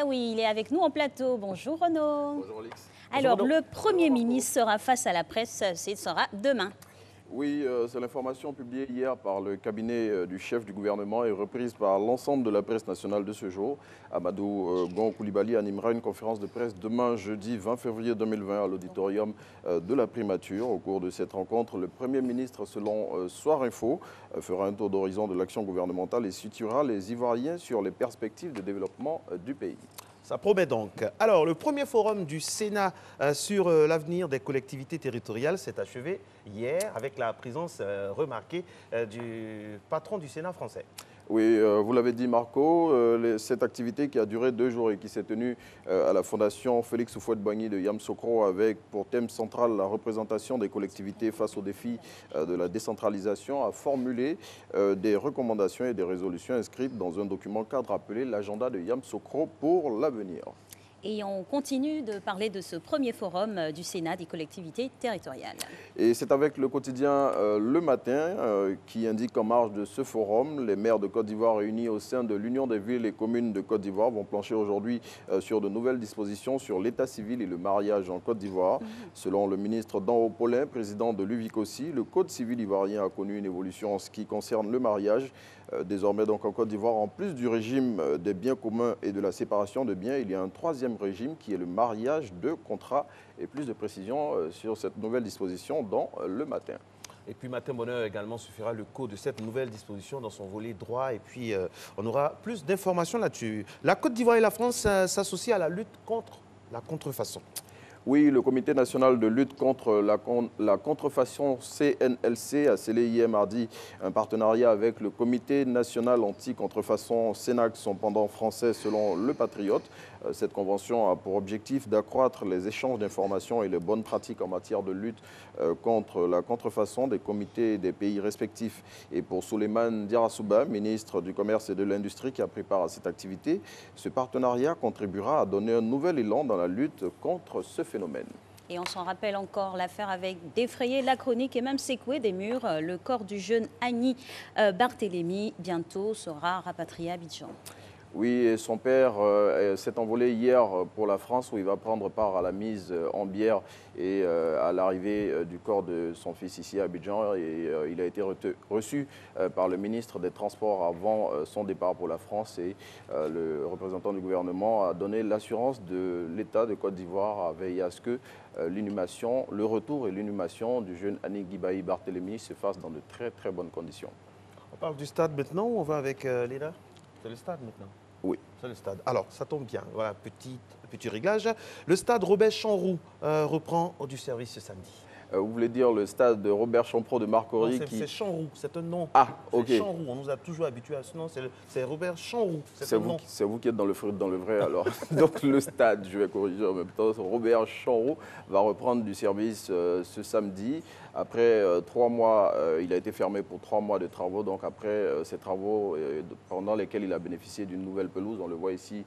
Badawi, il est avec nous en plateau. Bonjour Renaud. Bonjour Alix. Alors, Bonjour, le Premier ministre sera face à la presse, ce sera demain. Oui, c'est l'information publiée hier par le cabinet du chef du gouvernement et reprise par l'ensemble de la presse nationale de ce jour. Amadou Gon Coulibaly animera une conférence de presse demain, jeudi 20 février 2020, à l'auditorium de la primature. Au cours de cette rencontre, le Premier ministre, selon Soir Info, fera un tour d'horizon de l'action gouvernementale et situera les Ivoiriens sur les perspectives de développement du pays. Ça promet donc. Alors, le premier forum du Sénat sur l'avenir des collectivités territoriales s'est achevé hier avec la présence remarquée du patron du Sénat français. Oui, vous l'avez dit Marco, cette activité qui a duré 2 jours et qui s'est tenue à la Fondation Félix Houphouët-Boigny de Yamoussoukro avec pour thème central la représentation des collectivités face aux défis de la décentralisation a formulé des recommandations et des résolutions inscrites dans un document cadre appelé l'agenda de Yamoussoukro pour l'avenir. Et on continue de parler de ce premier forum du Sénat des collectivités territoriales. Et c'est avec le quotidien Le Matin qui indique qu'en marge de ce forum, les maires de Côte d'Ivoire réunis au sein de l'Union des villes et communes de Côte d'Ivoire vont plancher aujourd'hui sur de nouvelles dispositions sur l'état civil et le mariage en Côte d'Ivoire. Selon le ministre Danho Paulin, président de l'UVICOSI, le Code civil ivoirien a connu une évolution en ce qui concerne le mariage. Désormais, donc en Côte d'Ivoire, en plus du régime des biens communs et de la séparation de biens, il y a un troisième régime qui est le mariage de contrat. Et plus de précisions sur cette nouvelle disposition dans Le Matin. Et puis Matin Bonheur également se fera le coup de cette nouvelle disposition dans son volet droit. Et puis on aura plus d'informations là-dessus. La Côte d'Ivoire et la France s'associent à la lutte contre la contrefaçon. Oui, le Comité national de lutte contre la contrefaçon CNLC a scellé hier mardi un partenariat avec le Comité national anti-contrefaçon CENAC, son pendant français selon Le Patriote. Cette convention a pour objectif d'accroître les échanges d'informations et les bonnes pratiques en matière de lutte contre la contrefaçon des comités des pays respectifs. Et pour Souleymane Diarrassouba, ministre du Commerce et de l'Industrie qui a pris part à cette activité, ce partenariat contribuera à donner un nouvel élan dans la lutte contre ce phénomène. Et on s'en rappelle encore l'affaire avec défrayer la chronique et même secouer des murs. Le corps du jeune Annie Barthélémy bientôt sera rapatrié à Abidjan. Oui, et son père s'est envolé hier pour la France où il va prendre part à la mise en bière et à l'arrivée du corps de son fils ici à Abidjan. Et il a été reçu par le ministre des Transports avant son départ pour la France. Et le représentant du gouvernement a donné l'assurance de l'État de Côte d'Ivoire à veiller à ce que l'inhumation, le retour et l'inhumation du jeune Annie Guibaï Barthélémy se fassent dans de très très bonnes conditions. On parle du stade maintenant ou on va avec Léna? C'est le stade maintenant. Oui. C'est le stade. Alors, ça tombe bien. Voilà, petit réglage. Le stade Robert Chanroux reprend du service ce samedi. Vous voulez dire le stade de Robert Champro de Marcory qui... C'est Chanroux, c'est un nom. Ah, ok. C'est Chanroux, on nous a toujours habitués à ce nom. C'est Robert Chanroux. C'est vous qui êtes dans le vrai alors. Donc le stade, je vais corriger en même temps, Robert Chanroux va reprendre du service ce samedi. Après 3 mois, il a été fermé pour 3 mois de travaux. Donc après ces travaux pendant lesquels il a bénéficié d'une nouvelle pelouse, on le voit ici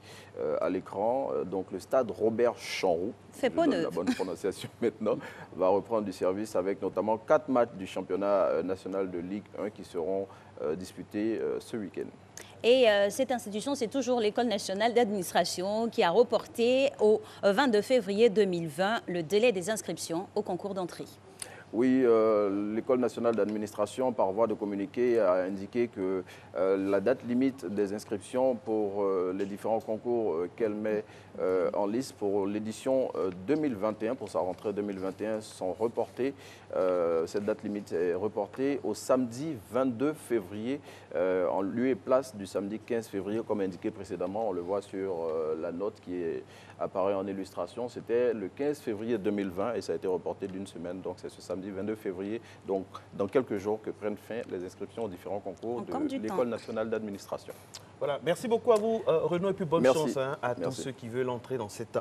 à l'écran. Donc le stade Robert Chanroux, fait pas la bonne prononciation maintenant, va reprendre du service avec notamment 4 matchs du championnat national de Ligue 1 qui seront disputés ce week-end. Et cette institution, c'est toujours l'École nationale d'administration qui a reporté au 22 février 2020 le délai des inscriptions au concours d'entrée. Oui, l'École nationale d'administration, par voie de communiqué, a indiqué que la date limite des inscriptions pour les différents concours qu'elle met en liste pour l'édition 2021, pour sa rentrée 2021, sont reportées. Cette date limite est reportée au samedi 22 février, en lieu et place du samedi 15 février, comme indiqué précédemment. On le voit sur la note qui apparaît en illustration. C'était le 15 février 2020 et ça a été reporté d'une semaine, donc c'est ce samedi 22 février, donc dans quelques jours que prennent fin les inscriptions aux différents concours de l'École nationale d'administration. Voilà, merci beaucoup à vous Renaud et puis bonne chance à tous ceux qui veulent entrer dans cette